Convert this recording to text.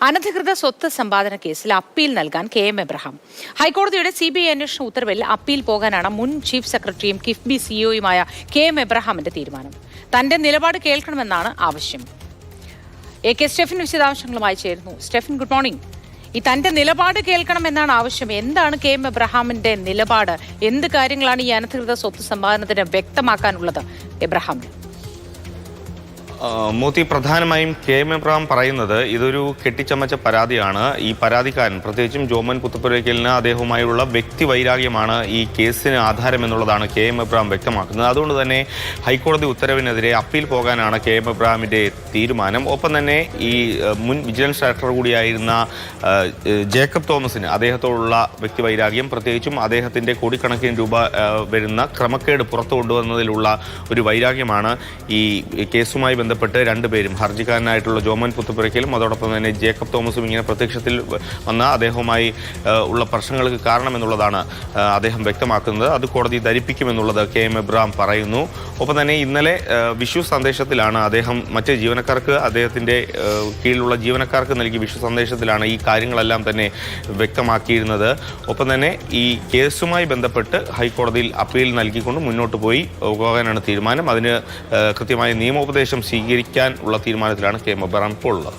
അനധികൃത സ്വത്ത് സമ്പാദന കേസിൽ അപ്പീൽ നൽകാൻ കെ.എം. എബ്രഹാം. ഹൈക്കോടതിയുടെ CBI അന്വേഷണ ഉത്തരവിൽ അപ്പീൽ പോകാനാണ് മുൻ ചീഫ് സെക്രട്ടറിയും കിഫ്ബി സിഇഒയുമായ കെ.എം. എബ്രഹാമിന്റെ തീരുമാനം. തന്റെ നിലപാട് കേൾക്കണമെന്നാണ് ആവശ്യം. AK സ്റ്റെഫിൻ വിശദാംശങ്ങളുമായി ചേരുന്നു. Stephin, good morning. ഈ തന്റെ നിലപാട് കേൾക്കണമെന്നാണ് ആവശ്യം. എന്താണ് കെ.എം. എബ്രഹാമിന്റെ നിലപാട്? എന്ത് കാര്യങ്ങളാണ് ഈ അനധികൃത സ്വത്ത് സമ്പാദനത്തിന് വ്യക്തമാക്കാനുള്ളത് എബ്രഹാമിന്? മോത്തി, പ്രധാനമായും കെ.എം. എബ്രഹാം പറയുന്നത് ഇതൊരു കെട്ടിച്ചമച്ച പരാതിയാണ്. ഈ പരാതിക്കാരൻ, പ്രത്യേകിച്ചും ജോമൻ പുത്തപ്പുരയ്ക്കലിന് അദ്ദേഹവുമായുള്ള വ്യക്തി വൈരാഗ്യമാണ് ഈ കേസിന് ആധാരമെന്നുള്ളതാണ് കെ.എം. എബ്രഹാം വ്യക്തമാക്കുന്നത്. അതുകൊണ്ട് തന്നെ ഹൈക്കോടതി ഉത്തരവിനെതിരെ അപ്പീൽ പോകാനാണ് കെ.എം. എബ്രഹാമിന്റെ തീരുമാനം. ഒപ്പം തന്നെ ഈ മുൻ വിജിലൻസ് ഡയറക്ടർ കൂടിയായിരുന്ന ജേക്കബ് തോമസിന് അദ്ദേഹത്തോടുള്ള വ്യക്തി വൈരാഗ്യം, പ്രത്യേകിച്ചും അദ്ദേഹത്തിന്റെ കോടിക്കണക്കിന് രൂപ വരുന്ന ക്രമക്കേട് പുറത്തു കൊണ്ടുവന്നതിലുള്ള ഒരു വൈരാഗ്യമാണ് ഈ കേസുമായി ബന്ധപ്പെട്ട് രണ്ടുപേരും, ഹർജിക്കാരനായിട്ടുള്ള ജോമൻ പുത്തുപുരയ്ക്കലും അതോടൊപ്പം തന്നെ ജേക്കബ് തോമസും ഇങ്ങനെ പ്രത്യക്ഷത്തിൽ വന്ന അദ്ദേഹവുമായി ഉള്ള പ്രശ്നങ്ങൾക്ക് കാരണമെന്നുള്ളതാണ് അദ്ദേഹം വ്യക്തമാക്കുന്നത്. അത് കോടതി ധരിപ്പിക്കുമെന്നുള്ളത് കെ.എം. എബ്രഹാം പറയുന്നു. ഒപ്പം തന്നെ ഇന്നലെ വിഷു സന്ദേശത്തിലാണ് അദ്ദേഹം മറ്റ് ജീവനക്കാർക്ക്, അദ്ദേഹത്തിന്റെ കീഴിലുള്ള ജീവനക്കാർക്ക് നൽകിയ വിഷു സന്ദേശത്തിലാണ് ഈ കാര്യങ്ങളെല്ലാം തന്നെ വ്യക്തമാക്കിയിരുന്നത്. ഒപ്പം തന്നെ ഈ കേസുമായി ബന്ധപ്പെട്ട് ഹൈക്കോടതിയിൽ അപ്പീൽ നൽകിക്കൊണ്ട് മുന്നോട്ട് പോകാനാണ് തീരുമാനം. അതിന് കൃത്യമായ നിയമോപദേശം സ്വീകരിക്കാൻ ഉള്ള തീരുമാനത്തിലാണ് കെ.എം. എബ്രഹാം ഇപ്പോൾ ഉള്ളത്.